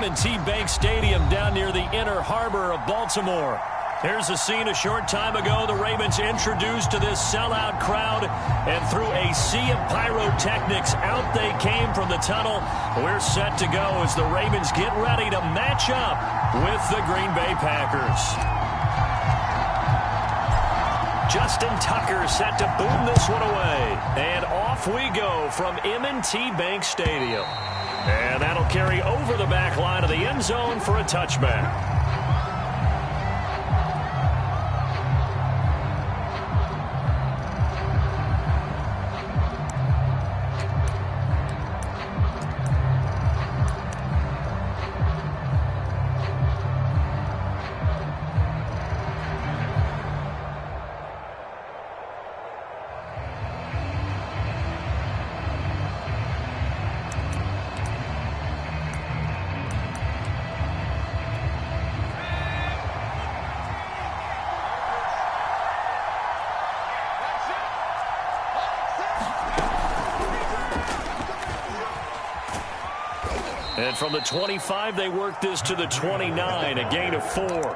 M&T Bank Stadium down near the Inner Harbor of Baltimore. Here's a scene a short time ago. The Ravens introduced to this sellout crowd, and through a sea of pyrotechnics, out they came from the tunnel. We're set to go as the Ravens get ready to match up with the Green Bay Packers. Justin Tucker set to boom this one away. And off we go from M&T Bank Stadium. And that'll carry over the back line of the end zone for a touchback. And from the 25, they work this to the 29, a gain of 4.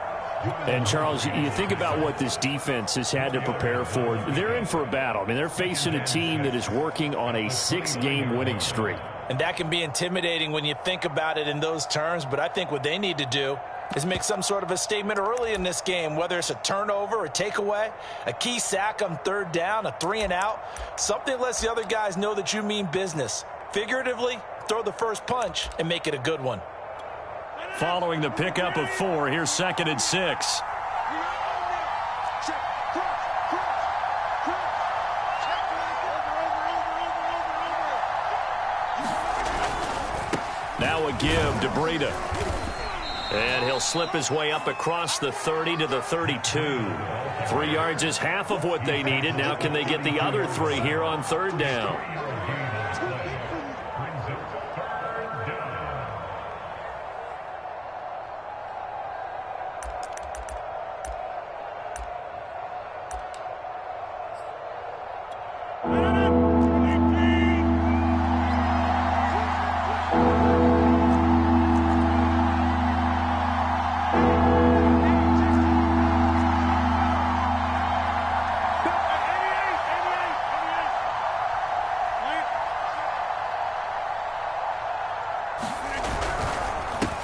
And, Charles, you think about what this defense has had to prepare for. They're in for a battle. I mean, they're facing a team that is working on a 6-game winning streak. And that can be intimidating when you think about it in those terms, but I think what they need to do is make some sort of a statement early in this game, whether it's a turnover, a takeaway, a key sack on third down, a 3-and-out, something that lets the other guys know that you mean business. Figuratively, throw the first punch and make it a good one. Following the pickup of 4, here's 2nd and 6. Now a give to Breida. And he'll slip his way up across the 30 to the 32. 3 yards is half of what they needed. Now can they get the other 3 here on third down?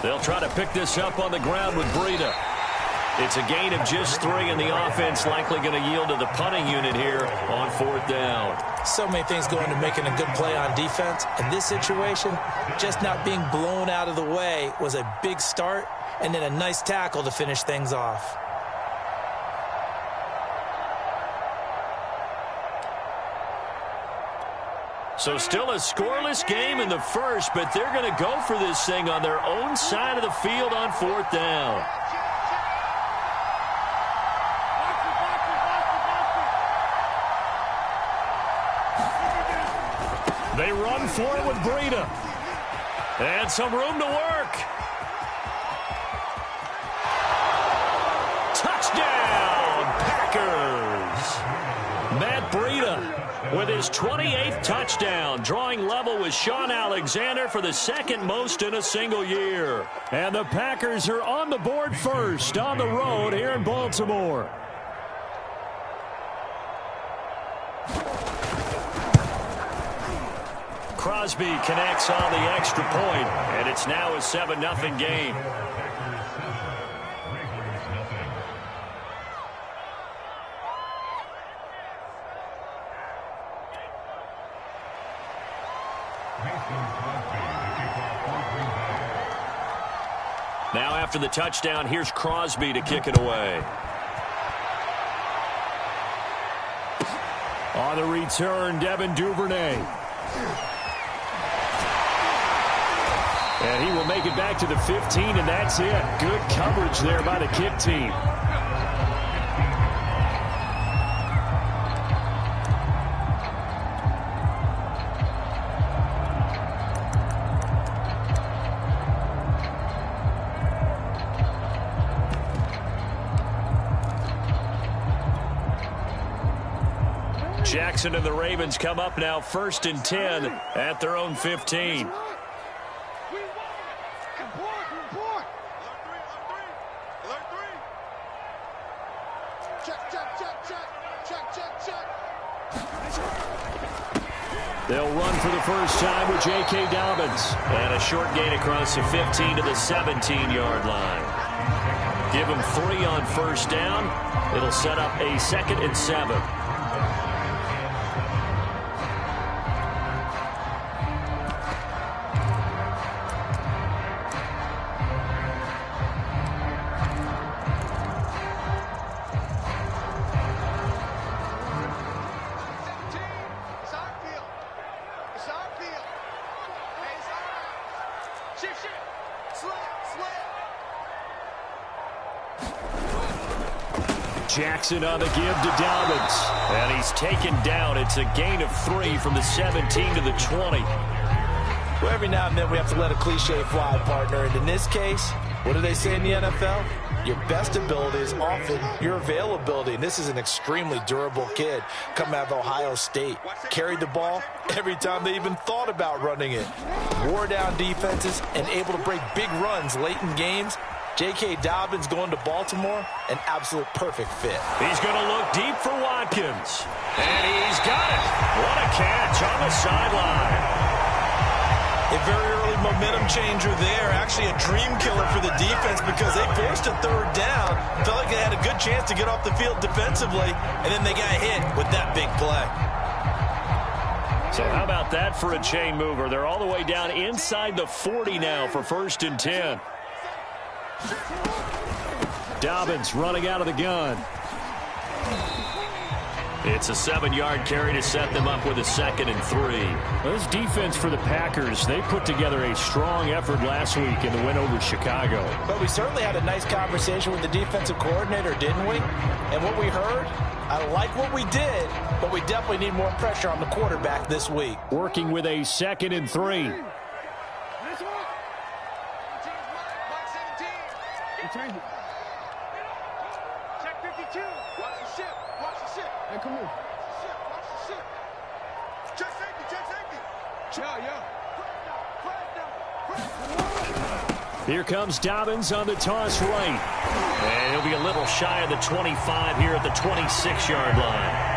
They'll try to pick this up on the ground with Breida. It's a gain of just 3, and the offense likely going to yield to the punting unit here on 4th down. So many things go into making a good play on defense. In this situation, just not being blown out of the way was a big start, and then a nice tackle to finish things off. So still a scoreless game in the first, but they're going to go for this thing on their own side of the field on 4th down. They run for it with Breida. And some room to work. Touchdown, Packers. Matt Breida with his 28th touchdown, drawing level with Sean Alexander for the 2nd most in a single year. And the Packers are on the board first on the road here in Baltimore. Crosby connects on the extra point, and it's now a 7-0 game. Now after the touchdown, here's Crosby to kick it away. On the return, Devin Duvernay. And he will make it back to the 15, and that's it. Good coverage there by the kick team. Jackson and the Ravens come up now 1st and 10 at their own 15. They'll run for the first time with J.K. Dobbins. And a short gain across the 15 to the 17-yard line. Give him 3 on first down. It'll set up a 2nd and 7. Jackson on the give to Dobbins. And he's taken down. It's a gain of 3 from the 17 to the 20. Well, every now and then we have to let a cliche fly, partner. And in this case, what do they say in the NFL? Your best ability is often your availability. And this is an extremely durable kid coming out of Ohio State. Carried the ball every time they even thought about running it. Wore down defenses and able to break big runs late in games. J.K. Dobbins going to Baltimore, an absolute perfect fit. He's going to look deep for Watkins. And he's got it. What a catch on the sideline. A very early momentum changer there. Actually a dream killer for the defense because they forced a 3rd down. Felt like they had a good chance to get off the field defensively, and then they got hit with that big play. So how about that for a chain mover? They're all the way down inside the 40 now for 1st and 10. Dobbins running out of the gun. It's a 7-yard carry to set them up with a 2nd and 3. Well, this defense for the Packers, they put together a strong effort last week in the win over Chicago. But we certainly had a nice conversation with the defensive coordinator, didn't we? And what we heard, I like what we did, but we definitely need more pressure on the quarterback this week. Working with a 2nd and 3. Check 52. Watch the ship. Watch the ship. Hey, come here. Watch the ship. Check safety. Check safety. Yeah. Here comes Dobbins on the toss right. And he'll be a little shy of the 25 here at the 26-yard line.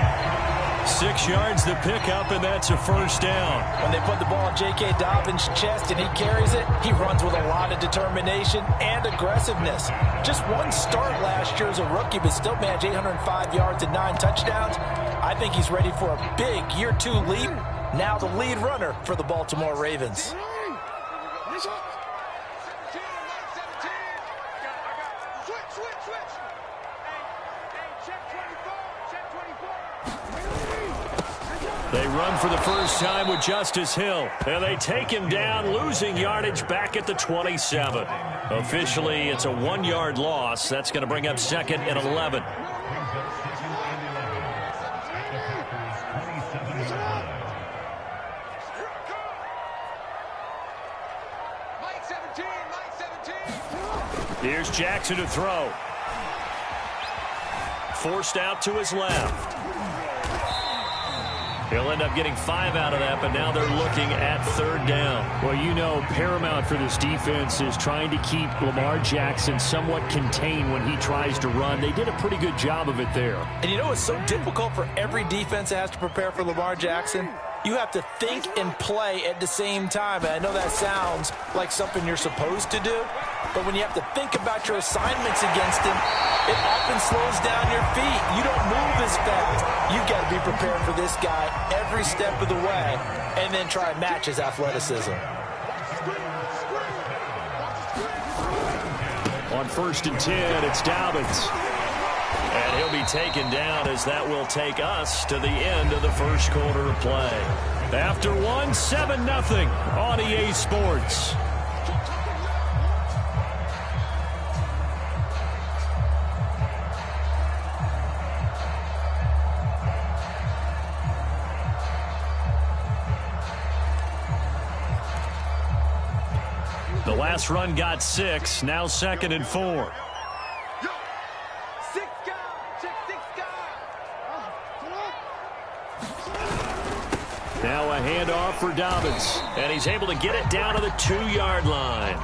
6 yards the pickup, and that's a 1st down. When they put the ball in J.K. Dobbins' chest and he carries it, he runs with a lot of determination and aggressiveness. Just one start last year as a rookie, but still managed 805 yards and 9 touchdowns. I think he's ready for a big year 2 leap. Now the lead runner for the Baltimore Ravens. They run for the first time with Justice Hill. And they take him down, losing yardage back at the 27. Officially, it's a 1-yard loss. That's going to bring up 2nd and 11. Here's Jackson to throw. Forced out to his left. He'll end up getting 5 out of that, but now they're looking at 3rd down. Well, you know, paramount for this defense is trying to keep Lamar Jackson somewhat contained when he tries to run. They did a pretty good job of it there. And you know it's so difficult for every defense that has to prepare for Lamar Jackson? You have to think and play at the same time. And I know that sounds like something you're supposed to do, but when you have to think about your assignments against him, it often slows down your feet. You don't move as fast. You've got to be prepared for this guy every step of the way and then try and match his athleticism. On 1st and 10, it's Dobbins. And he'll be taken down as that will take us to the end of the first quarter of play. After one, 7-0 on EA Sports. The last run got 6, now 2nd and 4. Now a handoff for Dobbins, and he's able to get it down to the 2-yard line.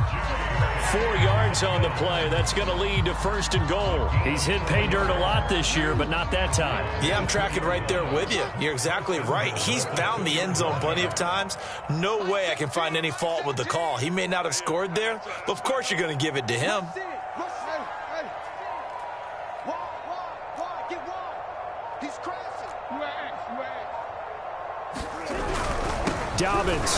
4 yards on the play. That's going to lead to 1st and goal. He's hit pay dirt a lot this year, but not that time. Yeah, I'm tracking right there with you. You're exactly right. He's found the end zone plenty of times. No way I can find any fault with the call. He may not have scored there, but of course you're going to give it to him. Dobbins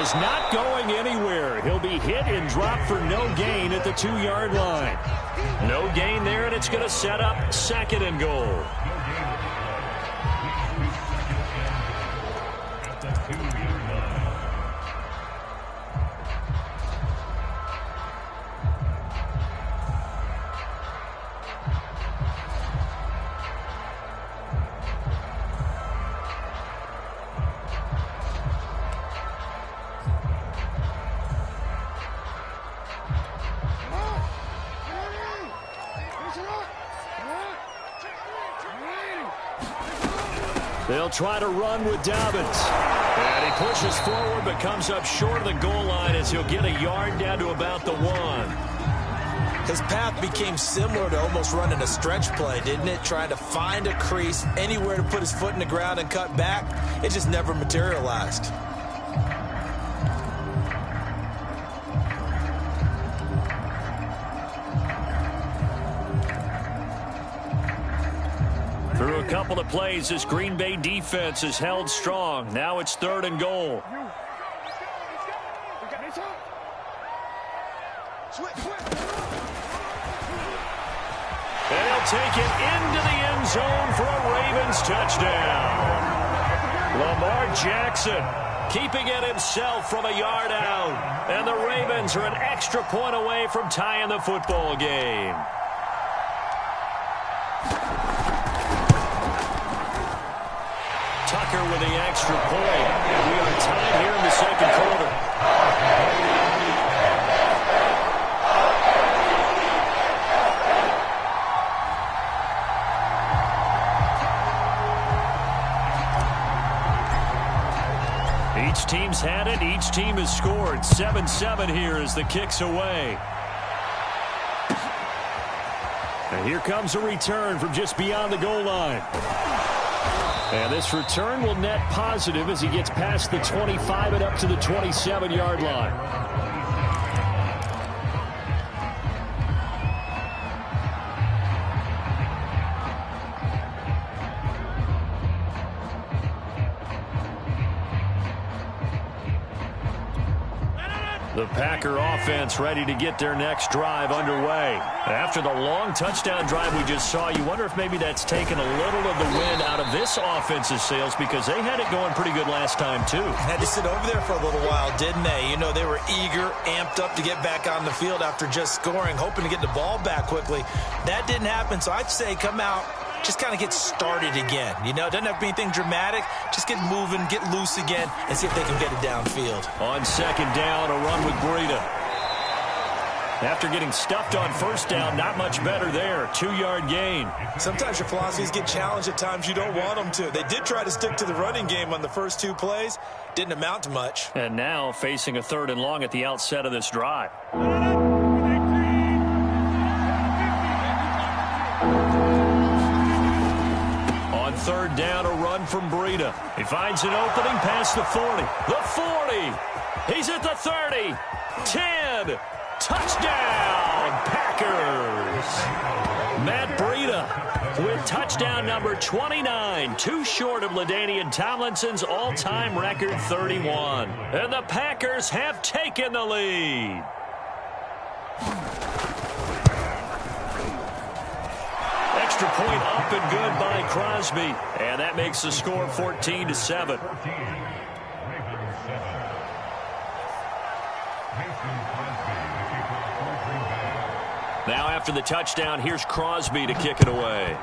is not going anywhere. He'll be hit and dropped for no gain at the 2-yard line. No gain there, and it's going to set up 2nd and goal. They'll try to run with Dobbins. And he pushes forward but comes up short of the goal line as he'll get a yard down to about the 1. His path became similar to almost running a stretch play, didn't it? Trying to find a crease, anywhere to put his foot in the ground and cut back. It just never materialized. Through a couple of plays, this Green Bay defense is held strong. Now it's 3rd and goal. They'll take it into the end zone for a Ravens touchdown. Lamar Jackson keeping it himself from a yard out. And the Ravens are an extra point away from tying the football game. Tucker with the extra point. And we are tied here in the 2nd quarter. Each team's had it. Each team has scored. 7-7 here as the kick's away. And here comes a return from just beyond the goal line. And this return will net positive as he gets past the 25 and up to the 27-yard line. The Packer offense ready to get their next drive underway. After the long touchdown drive we just saw, you wonder if maybe that's taken a little of the wind out of this offense's sails because they had it going pretty good last time, too. Had to sit over there for a little while, didn't they? You know, they were eager, amped up to get back on the field after just scoring, hoping to get the ball back quickly. That didn't happen, so I'd say come out, just kind of get started again. You know, it doesn't have to be anything dramatic. Just get moving, get loose again, and see if they can get it downfield. On 2nd down, a run with Breida. After getting stuffed on 1st down, not much better there. 2-yard gain. Sometimes your philosophies get challenged at times you don't want them to. They did try to stick to the running game on the first 2 plays. Didn't amount to much. And now facing a 3rd and long at the outset of this drive. On 3rd down, a run from Breida. He finds an opening past the 40. The 40. He's at the 30. 10. Touchdown, Packers. Matt Breida with touchdown number 29, too short of LaDainian Tomlinson's all-time record 31. And the Packers have taken the lead. Extra point up and good by Crosby. And that makes the score 14-7. Now after the touchdown, here's Crosby to kick it away.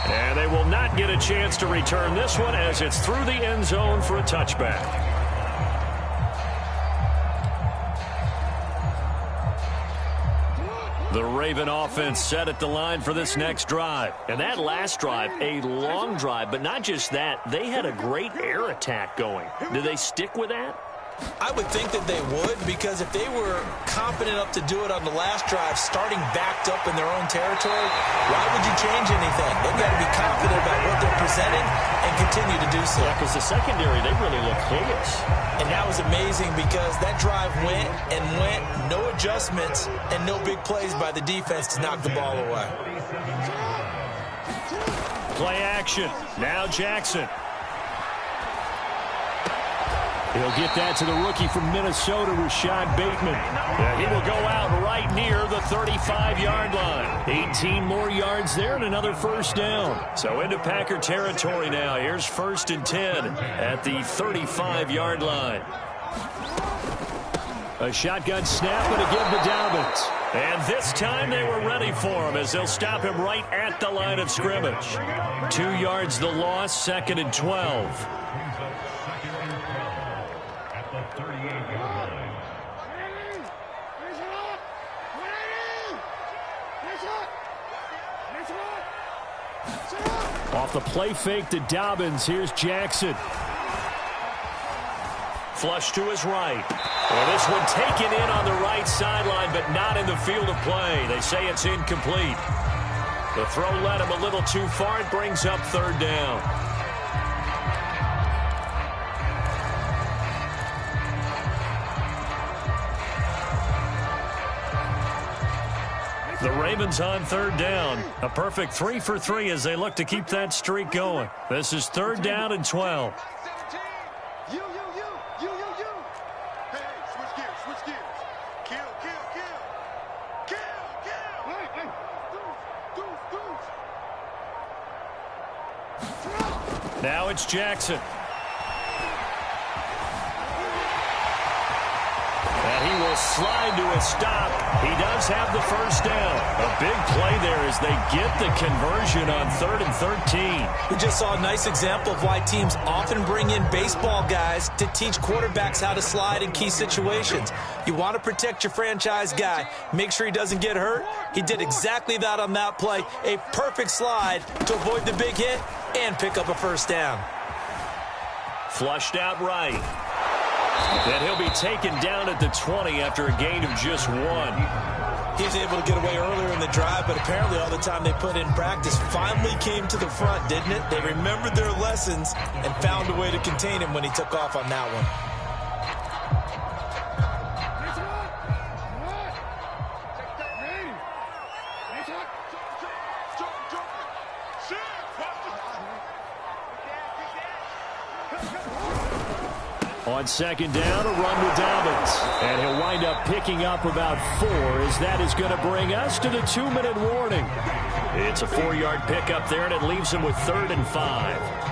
And they will not get a chance to return this one as it's through the end zone for a touchback. The Raven offense set at the line for this next drive. And that last drive, a long drive, but not just that. They had a great air attack going. Do they stick with that? I would think that they would, because if they were confident enough to do it on the last drive, starting backed up in their own territory, why would you change anything? They've got to be confident about what they're presenting and continue to do so. Yeah, because the secondary, they really look clueless. And that was amazing because that drive went and went, no adjustments, and no big plays by the defense to knock the ball away. Play action. Now Jackson. He'll get that to the rookie from Minnesota, Rashad Bateman. Yeah, he will go out right near the 35-yard line. 18 more yards there and another first down. So into Packer territory now. Here's 1st and 10 at the 35-yard line. A shotgun snap and a give to Dobbins. And this time they were ready for him as they'll stop him right at the line of scrimmage. 2 yards the loss, 2nd and 12. Off the play fake to Dobbins, here's Jackson. Flush to his right. Well, this one taken in on the right sideline, but not in the field of play. They say it's incomplete. The throw led him a little too far. It brings up 3rd down. The Ravens on 3rd down. A perfect 3 for 3 as they look to keep that streak going. This is 3rd down and 12. You. Hey, switch gears. Kill. Hey. Deuce. Now it's Jackson. And he will slide to a stop. He does have the first down. A big play there as they get the conversion on 3rd and 13. We just saw a nice example of why teams often bring in baseball guys to teach quarterbacks how to slide in key situations. You want to protect your franchise guy. Make sure he doesn't get hurt. He did exactly that on that play. A perfect slide to avoid the big hit and pick up a first down. Flushed out right. Then he'll be taken down at the 20 after a gain of just 1. He was able to get away earlier in the drive, but apparently all the time they put in practice finally came to the front, didn't it? They remembered their lessons and found a way to contain him when he took off on that one. On 2nd down, a run to Dobbins. And he'll wind up picking up about 4 as that is going to bring us to the 2-minute warning. It's a 4-yard pickup there, and it leaves him with 3rd and 5.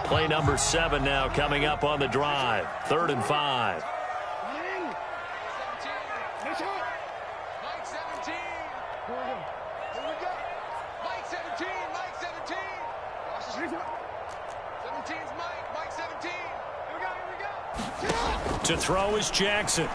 Play number 7 now coming up on the drive. 3rd and 5. Mike 17. Here we go. Mike 17. 17's Mike 17. Here we go. To throw is Jackson.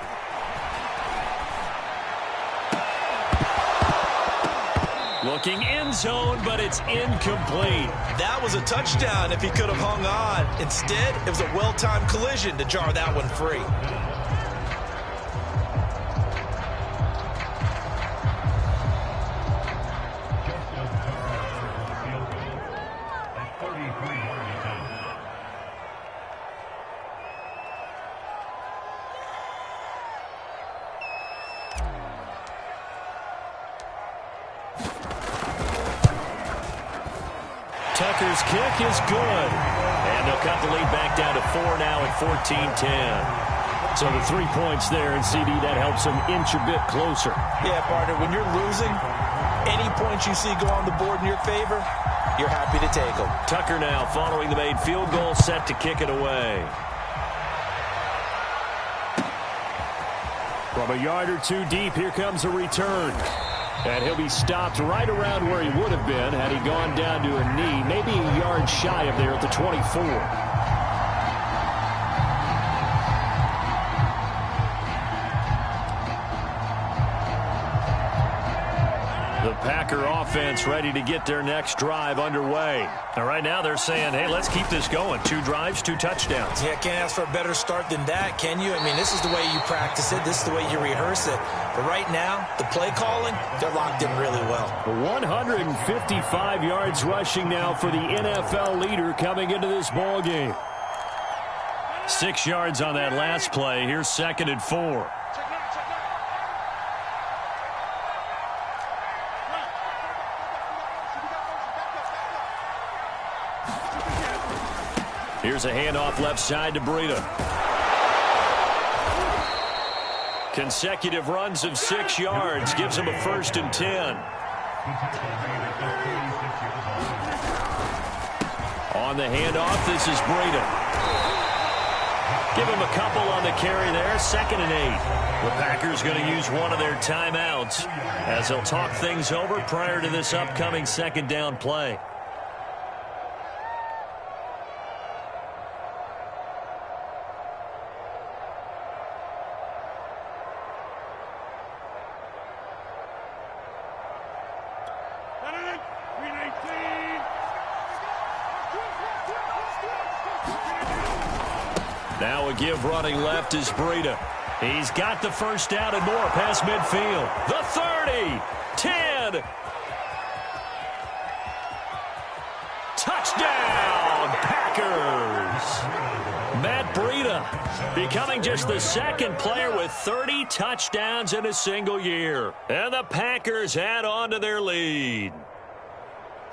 Looking end zone, but it's incomplete. That was a touchdown if he could have hung on. Instead, it was a well-timed collision to jar that one free. Tucker's kick is good. And they'll cut the lead back down to 4 now at 14-10. So the 3 points there, and CD, that helps them inch a bit closer. Yeah, partner, when you're losing, any points you see go on the board in your favor, you're happy to take them. Tucker now following the made field goal, set to kick it away. From a yard or 2 deep, here comes a return. And he'll be stopped right around where he would have been had he gone down to a knee, maybe a yard shy of there at the 24. The Packer offense ready to get their next drive underway. Now, right now they're saying, hey, let's keep this going. 2 drives, 2 touchdowns. Yeah, can't ask for a better start than that, can you? I mean, this is the way you practice it. This is the way you rehearse it. But right now, the play calling, they're locked in really well. 155 yards rushing now for the NFL leader coming into this ball game. 6 yards on that last play. Here's 2nd and 4. Here's a handoff left side to Breida. Consecutive runs of 6 yards gives him a 1st and 10. On the handoff, this is Breida. Give him a couple on the carry there. 2nd and 8. The Packers going to use one of their timeouts as they'll talk things over prior to this upcoming 2nd down play. Now a give running left is Breida. He's got the 1st down and more past midfield. The 30, 10. Touchdown, Packers. Matt Breida becoming just the 2nd player with 30 touchdowns in a single year. And the Packers add on to their lead.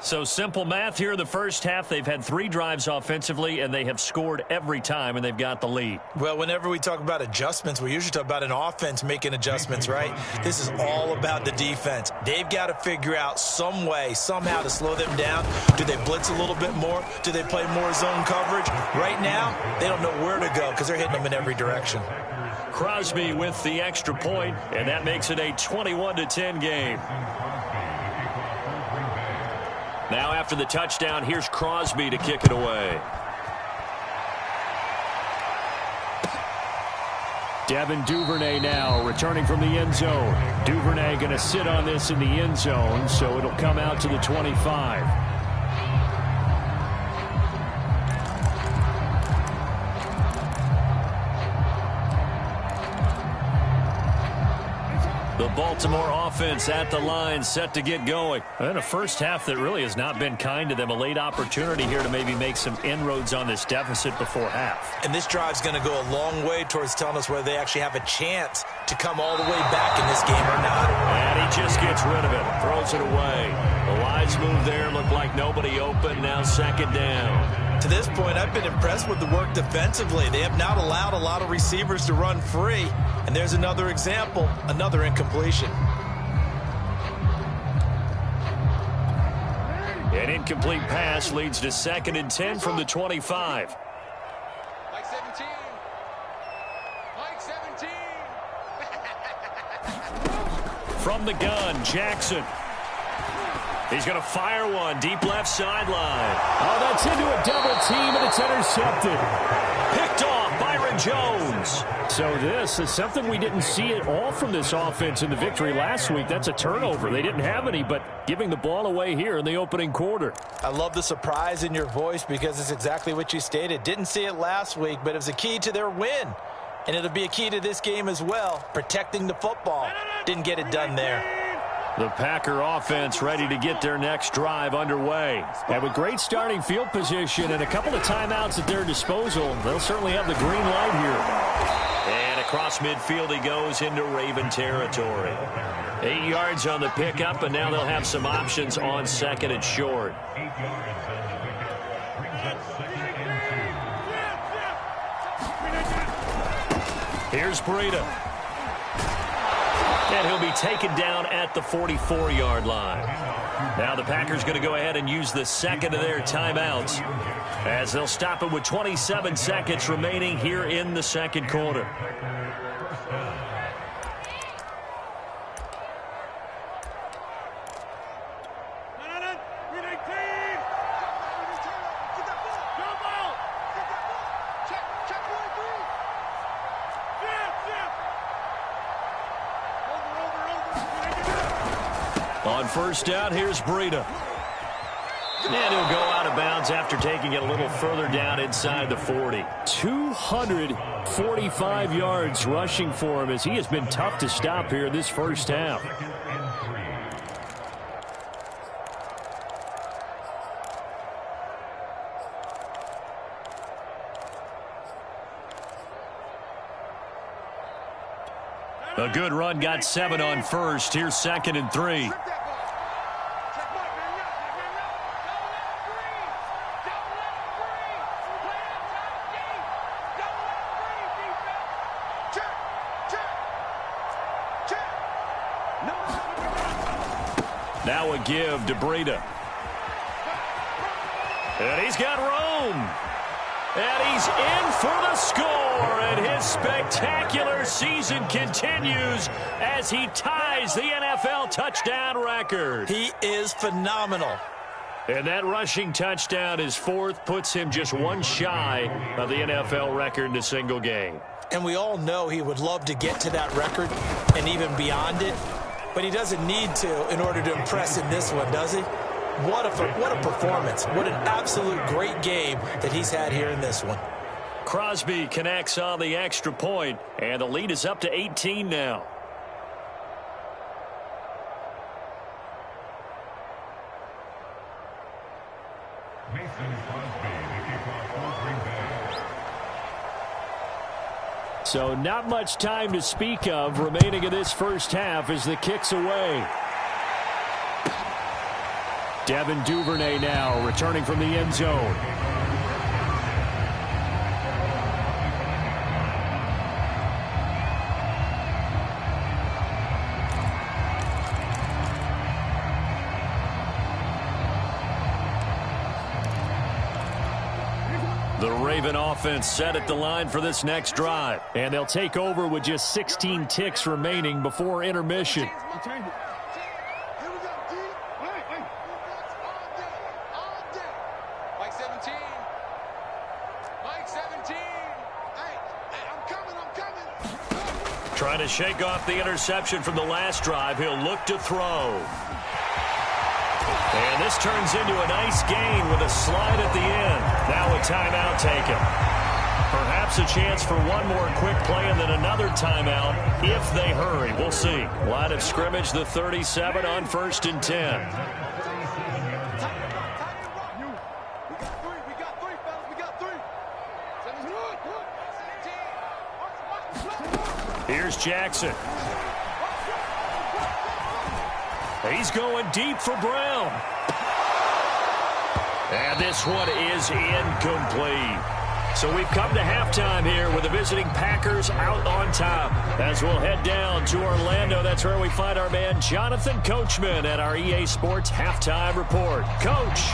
So simple math here in the first half. They've had 3 drives offensively, and they have scored every time, and they've got the lead. Well, whenever we talk about adjustments, we usually talk about an offense making adjustments, right? This is all about the defense. They've got to figure out some way, somehow to slow them down. Do they blitz a little bit more? Do they play more zone coverage? Right now, they don't know where to go because they're hitting them in every direction. Crosby with the extra point, and that makes it a 21-10 game. Now after the touchdown, here's Crosby to kick it away. Devin Duvernay now returning from the end zone. Duvernay going to sit on this in the end zone, so it'll come out to the 25. The Baltimore offense at the line, set to get going. And a first half that really has not been kind to them. A late opportunity here to maybe make some inroads on this deficit before half. And this drive's going to go a long way towards telling us whether they actually have a chance to come all the way back in this game or not. And he just gets rid of it, throws it away. The wise move there looked like nobody open. Now 2nd down. To this point, I've been impressed with the work defensively. They have not allowed a lot of receivers to run free. And there's another example, another incompletion. An incomplete pass leads to 2nd and 10 from the 25. Mike 17. Mike 17. From the gun, Jackson. He's going to fire one deep left sideline. Oh, that's into a double team, and it's intercepted. Picked off, Byron Jones. So this is something we didn't see at all from this offense in the victory last week. That's a turnover. They didn't have any, but giving the ball away here in the opening quarter. I love the surprise in your voice because it's exactly what you stated. Didn't see it last week, but it was a key to their win. And it'll be a key to this game as well, protecting the football. Didn't get it done there. The Packer offense ready to get their next drive underway. And with great starting field position and a couple of timeouts at their disposal, they'll certainly have the green light here. And across midfield he goes into Raven territory. 8 yards on the pickup, and now they'll have some options on 2nd and short. Here's Breida. And he'll be taken down at the 44-yard line. Now the Packers going to go ahead and use the 2nd of their timeouts as they'll stop it with 27 seconds remaining here in the 2nd quarter. On first down, here's Breida. And he'll go out of bounds after taking it a little further down inside the 40. 245 yards rushing for him as he has been tough to stop here this first half. A good run, got 7 on first. Here's 2nd and 3. Now a give to Breida. And he's got room. And he's in for the score. And his spectacular season continues as he ties the NFL touchdown record. He is phenomenal. And that rushing touchdown, his 4th, puts him just one shy of the NFL record in a single game. And we all know he would love to get to that record and even beyond it. But he doesn't need to in order to impress in this one, does he? What a performance. What an absolute great game that he's had here in this one. Crosby connects on the extra point, and the lead is up to 18 now. So not much time to speak of remaining in this first half as the kick's away. Devin Duvernay now returning from the end zone. The Raven offense set at the line for this next drive. And they'll take over with just 16 ticks remaining before intermission. Trying to shake off the interception from the last drive. He'll look to throw. And this turns into a nice gain with a slide at the end. Now a timeout taken. Perhaps a chance for one more quick play and then another timeout if they hurry. We'll see. Line of scrimmage, the 37 on 1st and 10. Here's Jackson. He's going deep for Brown. And this one is incomplete. So we've come to halftime here with the visiting Packers out on top. As we'll head down to Orlando, that's where we find our man Jonathan Coachman at our EA Sports Halftime Report. Coach.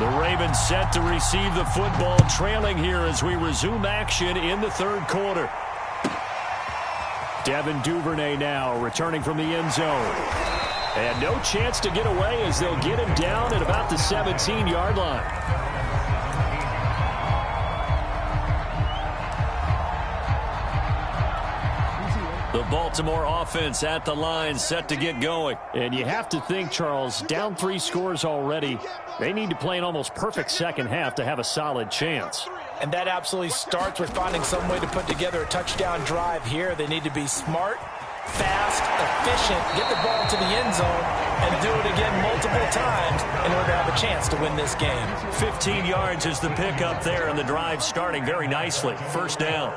The Ravens set to receive the football, trailing here as we resume action in the 3rd quarter. Devin Duvernay now returning from the end zone. And no chance to get away as they'll get him down at about the 17-yard line. The Baltimore offense at the line set to get going. And you have to think, Charles, down 3 scores already. They need to play an almost perfect second half to have a solid chance. And that absolutely starts with finding some way to put together a touchdown drive here. They need to be smart, fast, efficient, get the ball to the end zone, and do it again multiple times in order to have a chance to win this game. 15 yards is the pickup there, and the drive starting very nicely. First down.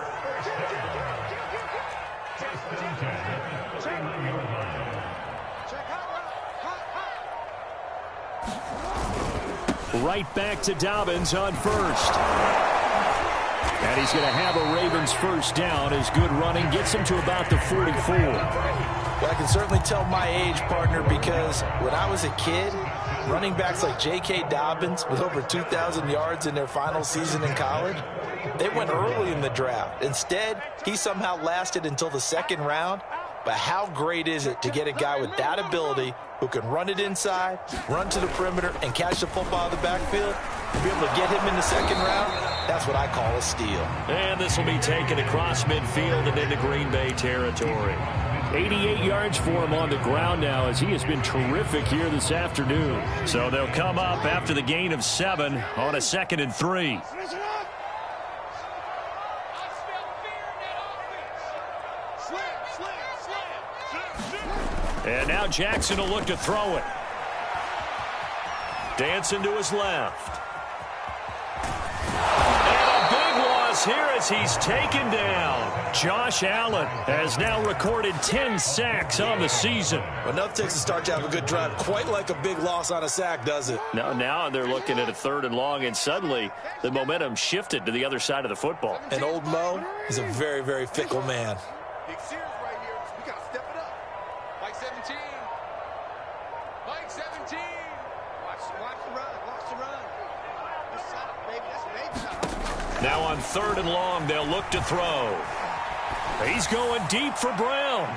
Right back to Dobbins on first. And he's going to have a Ravens first down as good running gets him to about the 44. Well, I can certainly tell my age, partner, because when I was a kid, running backs like J.K. Dobbins with over 2,000 yards in their final season in college, they went early in the draft. Instead, he somehow lasted until the 2nd round. But how great is it to get a guy with that ability who can run it inside, run to the perimeter, and catch the football out of the backfield? To be able to get him in the 2nd round, that's what I call a steal. And this will be taken across midfield and into Green Bay territory. 88 yards for him on the ground now, as he has been terrific here this afternoon. So they'll come up after the gain of 7 on a 2nd and 3. And now Jackson will look to throw it. Dancing to his left. And a big loss here as he's taken down. Josh Allen has now recorded 10 sacks on the season. Well, enough takes to start to have a good drive. Quite like a big loss on a sack, does it? Now they're looking at a 3rd and long, and suddenly the momentum shifted to the other side of the football. And old Mo is a very, very fickle man. Big series right here. We got to step it up. Mike 17. Mike 17. Watch the run. Watch the run. This shot, baby. That's a baby shot. Now on 3rd and long, they'll look to throw. He's going deep for Brown.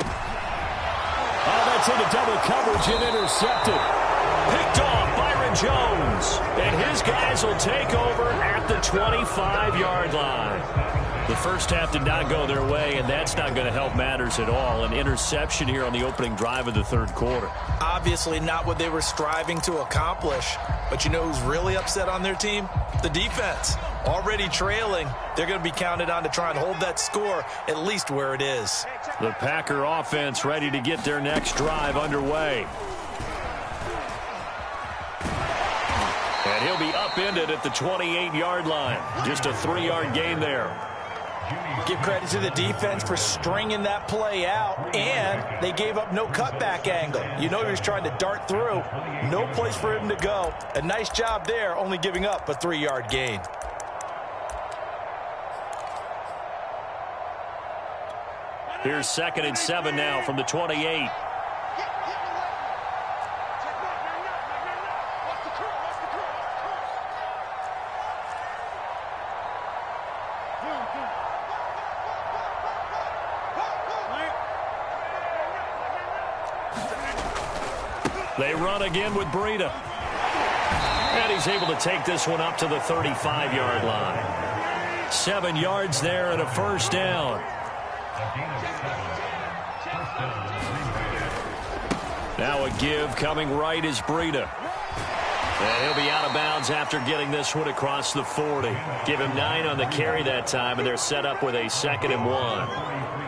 Oh, that's into double coverage and intercepted. Picked off Byron Jones. And his guys will take over at the 25-yard line. The first half did not go their way, and that's not going to help matters at all. An interception here on the opening drive of the 3rd quarter. Obviously not what they were striving to accomplish. But you know who's really upset on their team? The defense. Already trailing. They're going to be counted on to try and hold that score at least where it is. The Packer offense ready to get their next drive underway. And he'll be upended at the 28-yard line. Just a 3-yard gain there. Give credit to the defense for stringing that play out, and they gave up no cutback angle. You know he was trying to dart through. No place for him to go. A nice job there, only giving up a 3-yard gain. Here's 2nd and 7 now from the 28. They run again with Breida. And he's able to take this one up to the 35-yard line. 7 yards there and a first down. Now a give coming right is Breida. And he'll be out of bounds after getting this one across the 40. Give him 9 on the carry that time, and they're set up with a 2nd and 1.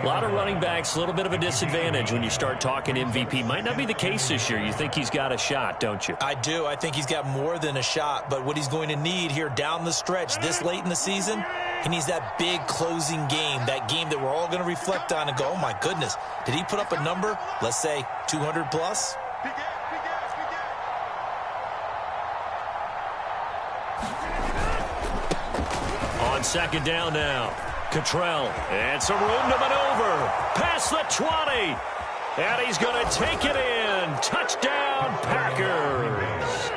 A lot of running backs, a little bit of a disadvantage when you start talking MVP. Might not be the case this year. You think he's got a shot, don't you? I do. I think he's got more than a shot. But what he's going to need here down the stretch this late in the season, he needs that big closing game, that game that we're all going to reflect on and go, oh, my goodness, did he put up a number, let's say 200 plus? On 2nd down now. Cottrell, and some room to maneuver. Past the 20. And he's going to take it in. Touchdown, Packers.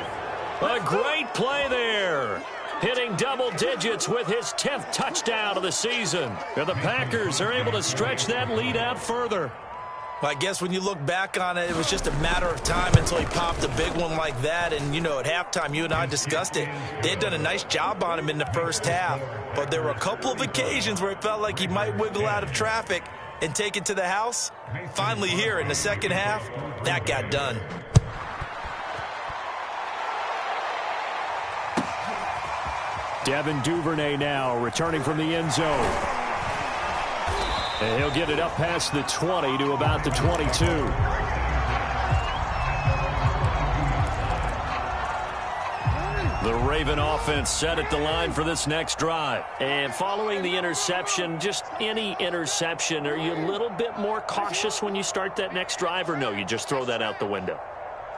A great play there. Hitting double digits with his 10th touchdown of the season. And the Packers are able to stretch that lead out further. Well, I guess when you look back on it, it was just a matter of time until he popped a big one like that. And, you know, at halftime, you and I discussed it. They had done a nice job on him in the first half. But there were a couple of occasions where it felt like he might wiggle out of traffic and take it to the house. Finally here in the second half, that got done. Devin Duvernay now returning from the end zone. And he'll get it up past the 20 to about the 22. The Raven offense set at the line for this next drive. And following the interception, just any interception, are you a little bit more cautious when you start that next drive, or no, you just throw that out the window?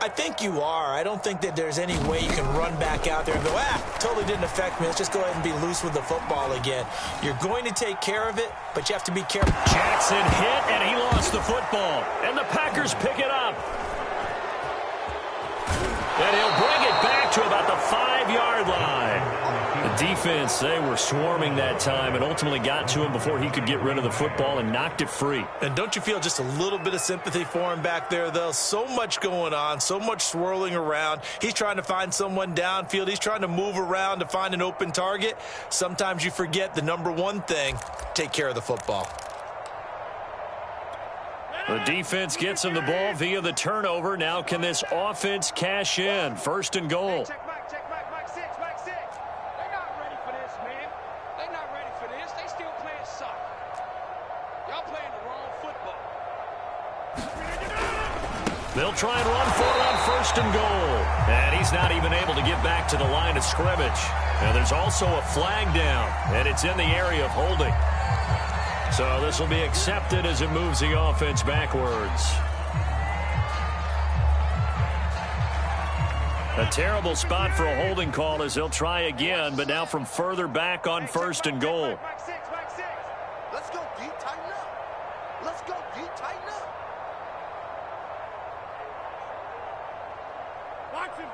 I think you are. I don't think that there's any way you can run back out there and go, totally didn't affect me. Let's just go ahead and be loose with the football again. You're going to take care of it, but you have to be careful. Jackson hit, and he lost the football. And the Packers pick it up. And he'll bring it back to about the 5-yard line. The defense, they were swarming that time and ultimately got to him before he could get rid of the football and knocked it free. And don't you feel just a little bit of sympathy for him back there, though? So much going on, so much swirling around. He's trying to find someone downfield. He's trying to move around to find an open target. Sometimes you forget the number one thing, take care of the football. The defense gets him the ball via the turnover. Now can this offense cash in? First and goal. Check Mike 6. They're not ready for this, man. They're not ready for this. They still playing soccer. Y'all playing the wrong football. They'll try and run for it on first and goal. And he's not even able to get back to the line of scrimmage. And there's also a flag down, and it's in the area of holding. So this will be accepted as it moves the offense backwards. A terrible spot for a holding call as they'll try again, but now from further back on first and goal. Mike 6. Let's go deep, tighten up. Let's go deep, tighten up. Box it.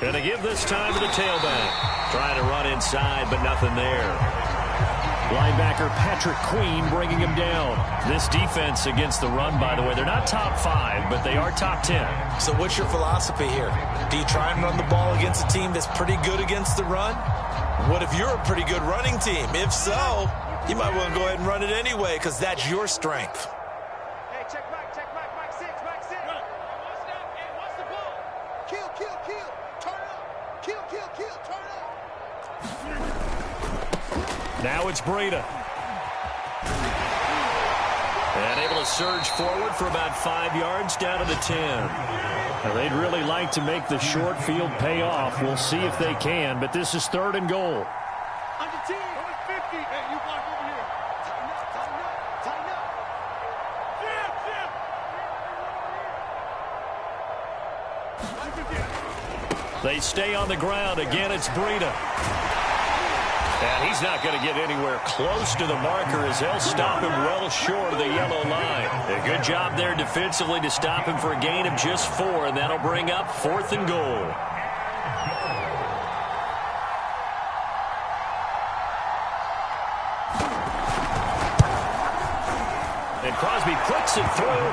Going to give this time to the tailback. Trying to run inside, but nothing there. Linebacker Patrick Queen bringing him down. This defense against the run, by the way, they're not top 5, but they are top 10. So what's your philosophy here? Do you try and run the ball against a team that's pretty good against the run? What if you're a pretty good running team? If so, you might want to go ahead and run it anyway because that's your strength. Hey, check Mike 6. What's the ball? Kill. Turn up. Kill, turn up. Now it's Breda. And able to surge forward for about 5 yards down to the 10. Now they'd really like to make the short field pay off. We'll see if they can, but this is third and goal. Under 10. 50. Hey, you block over here. Tighten up. Jim. They stay on the ground. Again, it's Breda. And he's not going to get anywhere close to the marker as they'll stop him well short of the yellow line. A good job there defensively to stop him for a gain of just 4, and that'll bring up fourth and goal. And Crosby puts it through.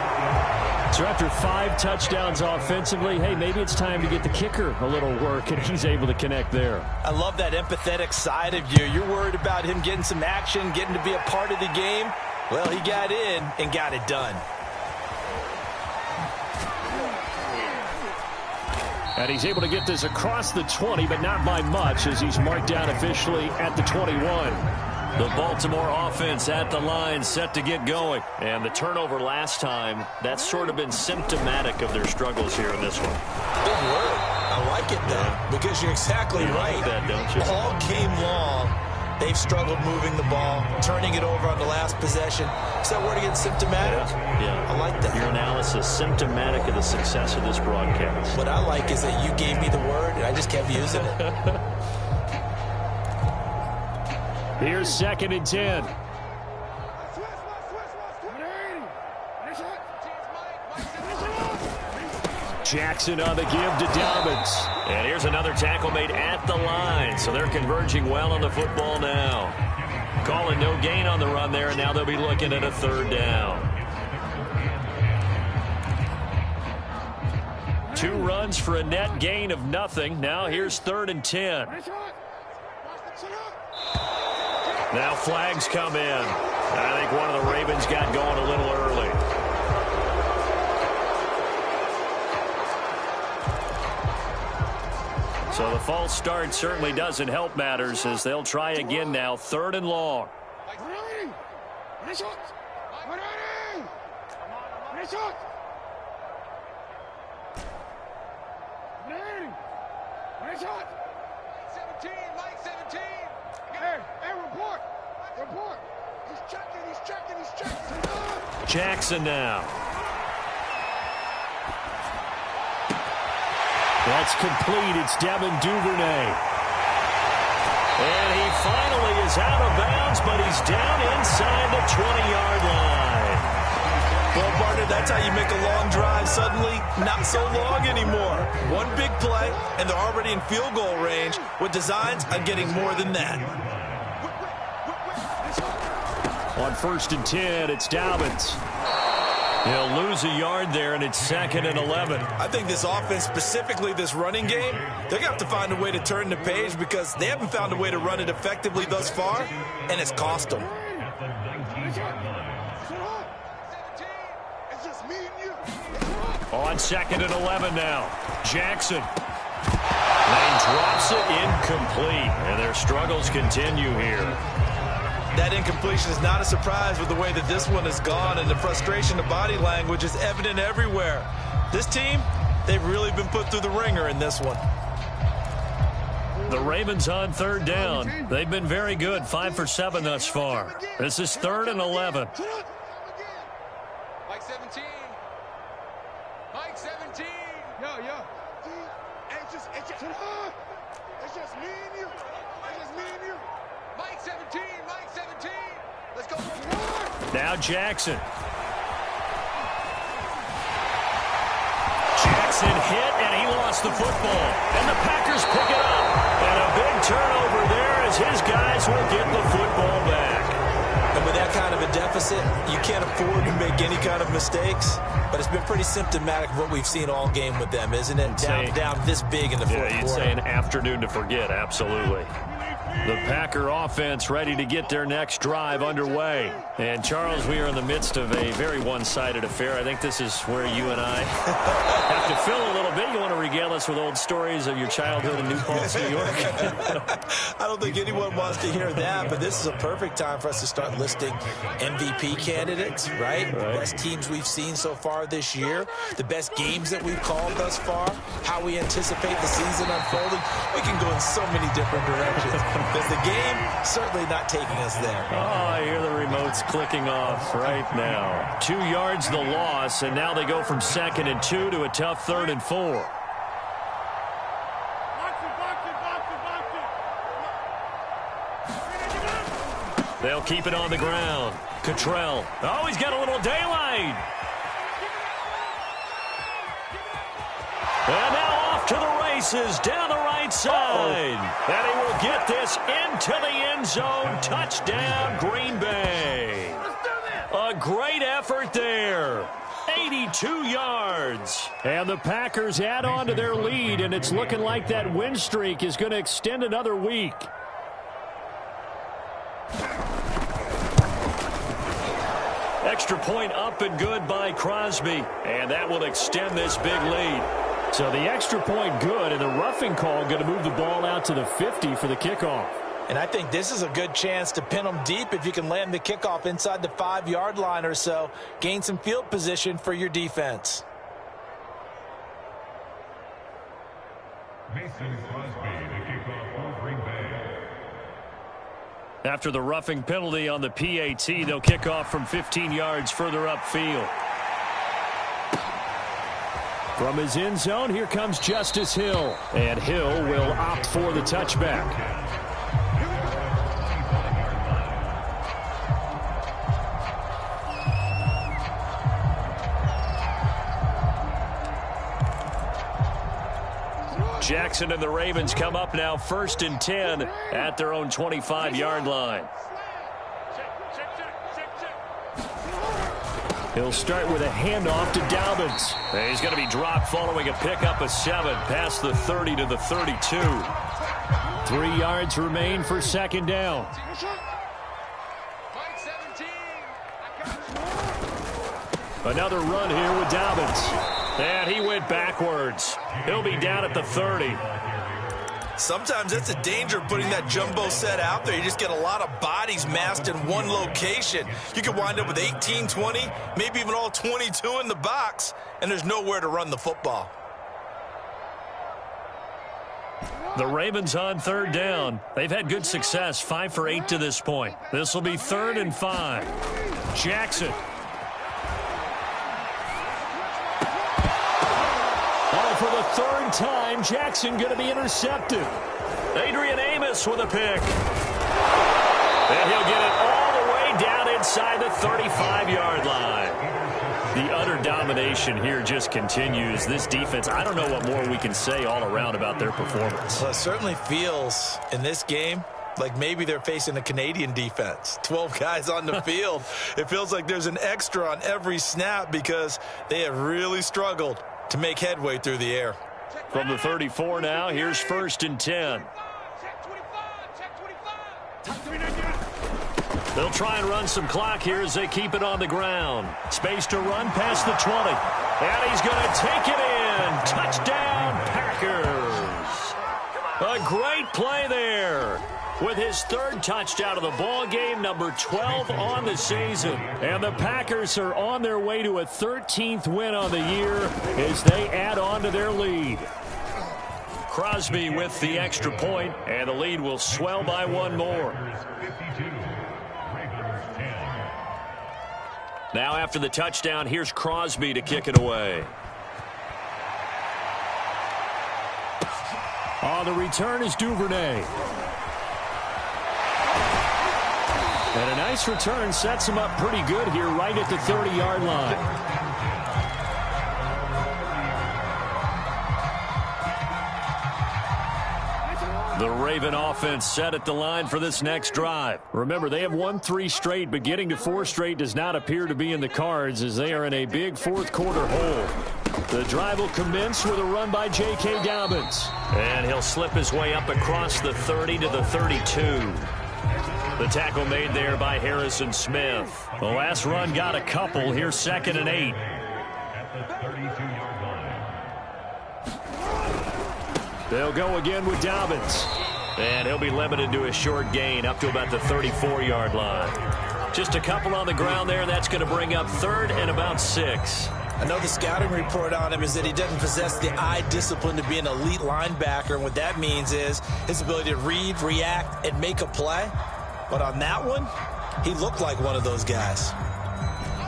So after 5 touchdowns offensively, hey, maybe it's time to get the kicker a little work, and he's able to connect there. I love that empathetic side of you. You're worried about him getting some action, getting to be a part of the game. Well, he got in and got it done. And he's able to get this across the 20, but not by much as he's marked down officially at the 21. The Baltimore offense at the line set to get going. And the turnover last time, that's sort of been symptomatic of their struggles here in this one. Big word. I like it, though, because you're exactly right. Like that, don't you? All game long, they've struggled moving the ball, turning it over on the last possession. Is that word again, symptomatic? Yeah. I like that. Your analysis, symptomatic of the success of this broadcast. What I like is that you gave me the word, and I just kept using it. Here's second and 10. Jackson on the give to Dobbins. And here's another tackle made at the line. So they're converging well on the football now. Calling no gain on the run there, and now they'll be looking at a third down. 2 runs for a net gain of nothing. Now here's third and 10. Now flags come in. I think one of the Ravens got going a little early. So the false start certainly doesn't help matters as they'll try again now. Third and long. Mike 17. Hey, report. He's checking. Jackson now. That's complete. It's Devin Duvernay. And he finally is out of bounds, but he's down inside the 20-yard line. Well, partner, that's how you make a long drive suddenly not so long anymore. One big play, and they're already in field goal range with designs on getting more than that. On first and 10, it's Dobbins. He'll lose a yard there, and it's second and 11. I think this offense, specifically this running game, they're going to have to find a way to turn the page because they haven't found a way to run it effectively thus far, and it's cost them. It's just me and you. On 2nd and 11 now. Jackson. Lane drops it incomplete. And their struggles continue here. That incompletion is not a surprise with the way that this one has gone, and the frustration of body language is evident everywhere. This team, they've really been put through the ringer in this one. The Ravens on 3rd down. They've been very good, 5 for 7 thus far. This is 3rd and 11. Mike 17. Mike 17. Yo. It's just me and you. It's just me and you. Mike 17. Mike 17. Let's go. Now Jackson. Jackson hit, and he lost the football. And the Packers pick it up. And a big turnover there as his guys will get the football back. And with that kind of a deficit, you can't afford to make any kind of mistakes. But it's been pretty symptomatic of what we've seen all game with them, isn't it? Down this big in the fourth quarter. Yeah, you'd say an afternoon to forget, absolutely. The Packer offense ready to get their next drive underway. And, Charles, we are in the midst of a very one-sided affair. I think this is where you and I have to fill a little bit. You want to regale us with old stories of your childhood in New Paltz, New York? I don't think anyone wants to hear that, but this is a perfect time for us to start listing MVP candidates, right? The best teams we've seen so far this year, the best games that we've called thus far, how we anticipate the season unfolding. We can go in so many different directions. Because the game certainly not taking us there. Oh, I hear the remotes clicking off right now. 2 yards the loss, and now they go from 2nd and 2 to a tough 3rd and 4. They'll keep it on the ground. Cottrell. Oh, he's got a little daylight. And now off to the races down the right side. And he will get this into the end zone. Touchdown, Green Bay. A great effort there. 82 yards. And the Packers add on to their lead, and it's looking like that win streak is going to extend another week. Extra point up and good by Crosby. And that will extend this big lead. So the extra point good, and the roughing call going to move the ball out to the 50 for the kickoff. And I think this is a good chance to pin them deep if you can land the kickoff inside the 5-yard line or so. Gain some field position for your defense. Mason Crosby, the kickoff for Green Bay. After the roughing penalty on the PAT, they'll kick off from 15 yards further upfield. From his end zone, here comes Justice Hill. And Hill will opt for the touchback. Jackson and the Ravens come up now 1st and 10 at their own 25-yard line. He'll start with a handoff to Dobbins. And he's going to be dropped following a pickup of 7 past the 30 to the 32. 3 yards remain for 2nd down. Another run here with Dobbins. And he went backwards. He'll be down at the 30. Sometimes that's a danger of putting that jumbo set out there. You just get a lot of bodies massed in one location. You could wind up with 18, 20, maybe even all 22 in the box, and there's nowhere to run the football. The Ravens on 3rd down. They've had good success, 5 for 8 to this point. This will be 3rd and 5. Jackson. For the 3rd time, Jackson going to be intercepted. Adrian Amos with a pick. And he'll get it all the way down inside the 35-yard line. The utter domination here just continues. This defense, I don't know what more we can say all around about their performance. Well, it certainly feels in this game like maybe they're facing a Canadian defense. 12 guys on the field. It feels like there's an extra on every snap because they have really struggled to make headway through the air. From the 34 now, here's 1st and 10. They'll try and run some clock here as they keep it on the ground. Space to run past the 20. And he's going to take it in. Touchdown, Packers. A great play there. With his third touchdown of the ball game, number 12 on the season. And the Packers are on their way to a 13th win on the year as they add on to their lead. Crosby with the extra point, and the lead will swell by one more. Now after the touchdown, here's Crosby to kick it away. On the return is Duvernay. And a nice return sets him up pretty good here right at the 30-yard line. The Raven offense set at the line for this next drive. Remember, they have won 3 straight, but getting to 4 straight does not appear to be in the cards as they are in a big fourth quarter hole. The drive will commence with a run by J.K. Dobbins. And he'll slip his way up across the 30 to the 32. The tackle made there by Harrison Smith. The last run got a couple. Here's 2nd and 8. At the 32-yard line. They'll go again with Dobbins. And he'll be limited to a short gain up to about the 34-yard line. Just a couple on the ground there. That's going to bring up 3rd and about 6. I know the scouting report on him is that he doesn't possess the eye discipline to be an elite linebacker. And what that means is his ability to read, react, and make a play. But on that one, he looked like one of those guys.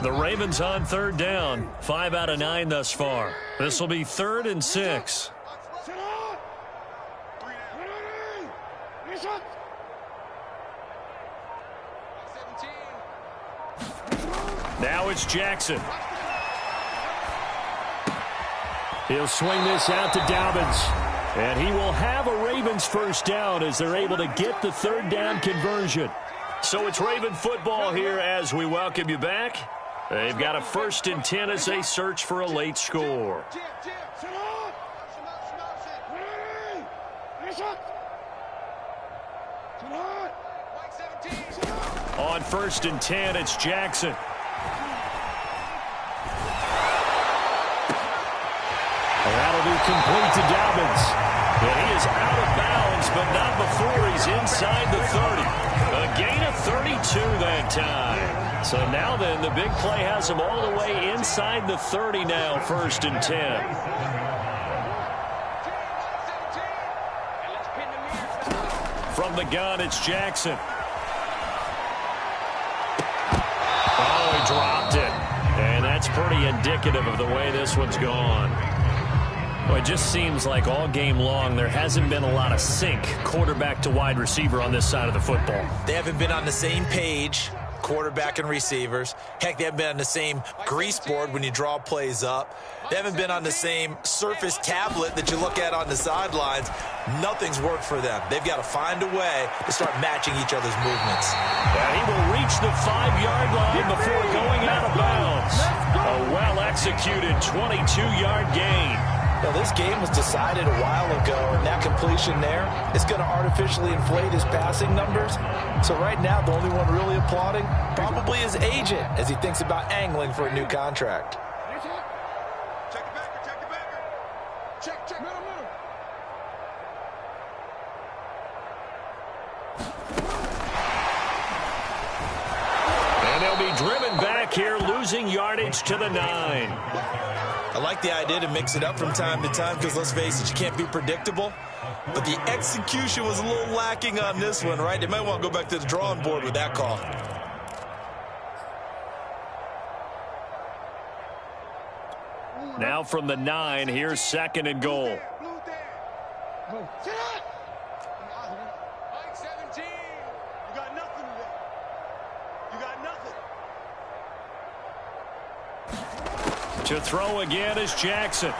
The Ravens on 3rd down. 5 out of 9 thus far. This will be 3rd and 6. Now it's Jackson. He'll swing this out to Dobbins. And he will have a Ravens first down as they're able to get the 3rd down conversion. So it's Raven football here as we welcome you back. They've got a 1st and 10 as they search for a late score. On 1st and 10, it's Jackson. That'll be complete to Dobbins. And he is out of bounds, but not before he's inside the 30. A gain of 32 that time. So now then, the big play has him all the way inside the 30 now, 1st and 10. From the gun, it's Jackson. Oh, he dropped it. And that's pretty indicative of the way this one's gone. Well, it just seems like all game long there hasn't been a lot of sync quarterback to wide receiver on this side of the football. They haven't been on the same page, quarterback and receivers. Heck, they haven't been on the same grease board when you draw plays up. They haven't been on the same surface tablet that you look at on the sidelines. Nothing's worked for them. They've got to find a way to start matching each other's movements. And he will reach the 5-yard line before going out of bounds. A well-executed 22-yard gain. Now, this game was decided a while ago, and that completion there is going to artificially inflate his passing numbers. So right now, the only one really applauding probably his agent as he thinks about angling for a new contract. Check it back, check it back. Check, middle. And they'll be driven back here, losing yardage to the 9. I like the idea to mix it up from time to time because, let's face it, you can't be predictable. But the execution was a little lacking on this one, right? They might want to go back to the drawing board with that call. Now from the 9, here's 2nd and goal. Mike 17. You got nothing today. You got nothing. To throw again is Jackson.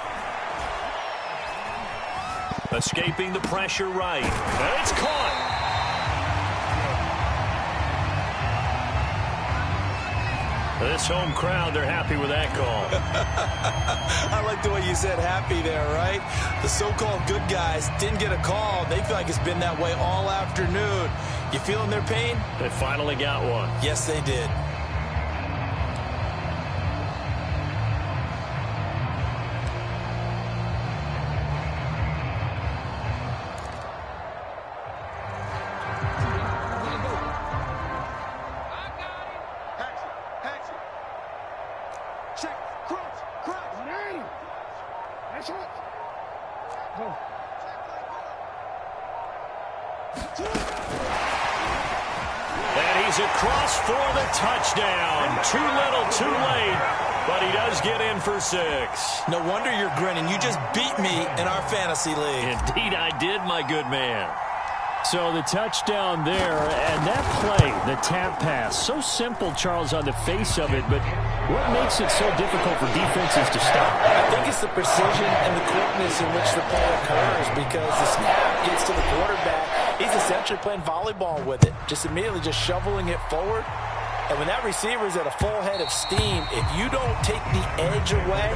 Escaping the pressure right. And it's caught. This home crowd, they're happy with that call. I like the way you said happy there, right? The so-called good guys didn't get a call. They feel like it's been that way all afternoon. You feeling their pain? They finally got one. Yes, they did. And he's across for the touchdown. Too little, too late, but he does get in for 6. No wonder you're grinning. You just beat me in our fantasy league. Indeed I did, my good man. So the touchdown there, and that play, the tap pass, so simple, Charles, on the face of it, but what makes it so difficult for defenses to stop? I think it's the precision and the quickness in which the play occurs, because the snap gets to the quarterback. He's essentially playing volleyball with it, just immediately just shoveling it forward. And when that receiver is at a full head of steam, if you don't take the edge away,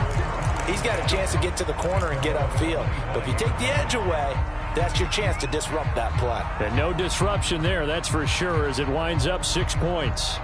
he's got a chance to get to the corner and get upfield. But if you take the edge away, that's your chance to disrupt that play. And no disruption there, that's for sure, as it winds up 6 points.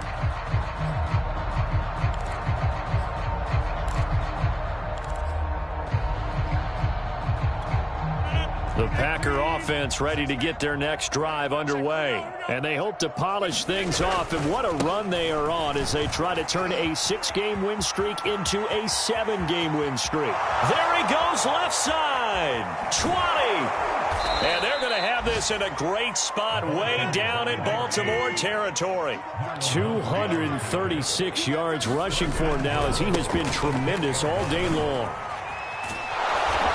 The Packer offense ready to get their next drive underway. And they hope to polish things off. And what a run they are on as they try to turn a 6-game win streak into a 7-game win streak. There he goes, left side. 20. And they're going to have this in a great spot way down in Baltimore territory. 236 yards rushing for him now, as he has been tremendous all day long.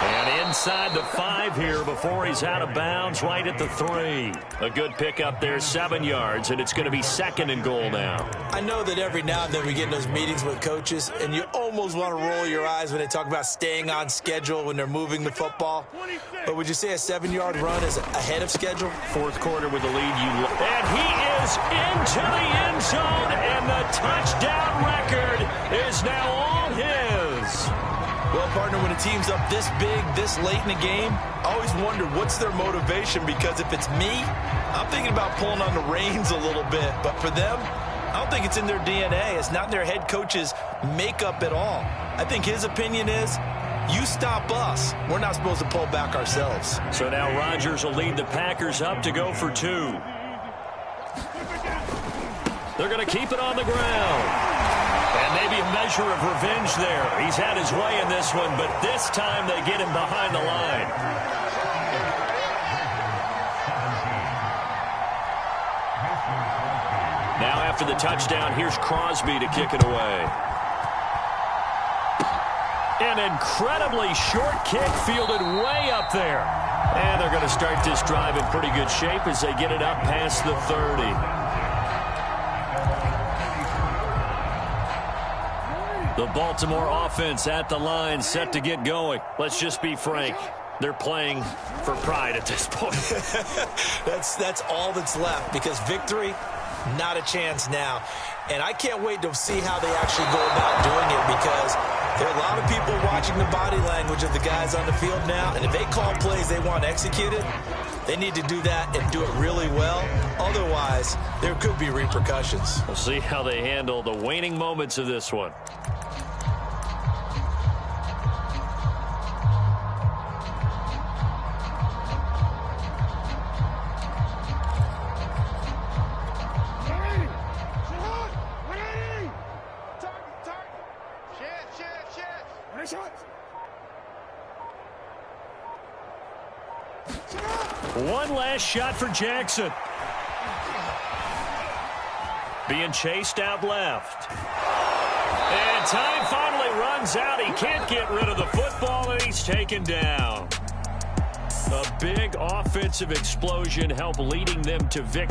And inside the 5 here before he's out of bounds, right at the 3. A good pickup there, 7 yards, and it's going to be 2nd and goal now. I know that every now and then we get in those meetings with coaches, and you almost want to roll your eyes when they talk about staying on schedule when they're moving the football. But would you say a 7-yard run is ahead of schedule? 4th quarter with the lead. And he is into the end zone, and the touchdown record is now all his. Well, partner, when a team's up this big, this late in the game, I always wonder what's their motivation, because if it's me, I'm thinking about pulling on the reins a little bit. But for them, I don't think it's in their DNA. It's not in their head coach's makeup at all. I think his opinion is, you stop us. We're not supposed to pull back ourselves. So now Rodgers will lead the Packers up to go for 2. They're going to keep it on the ground. And maybe a measure of revenge there. He's had his way in this one, but this time they get him behind the line. Now after the touchdown, here's Crosby to kick it away. An incredibly short kick fielded way up there. And they're going to start this drive in pretty good shape as they get it up past the 30. The Baltimore offense at the line, set to get going. Let's just be frank. They're playing for pride at this point. That's all that's left, because victory, not a chance now. And I can't wait to see how they actually go about doing it, because there are a lot of people watching the body language of the guys on the field now. And if they call plays they want executed, they need to do that and do it really well. Otherwise, there could be repercussions. We'll see how they handle the waning moments of this one. One last shot for Jackson. Being chased out left. And time finally runs out. He can't get rid of the football, and he's taken down. A big offensive explosion helped leading them to victory.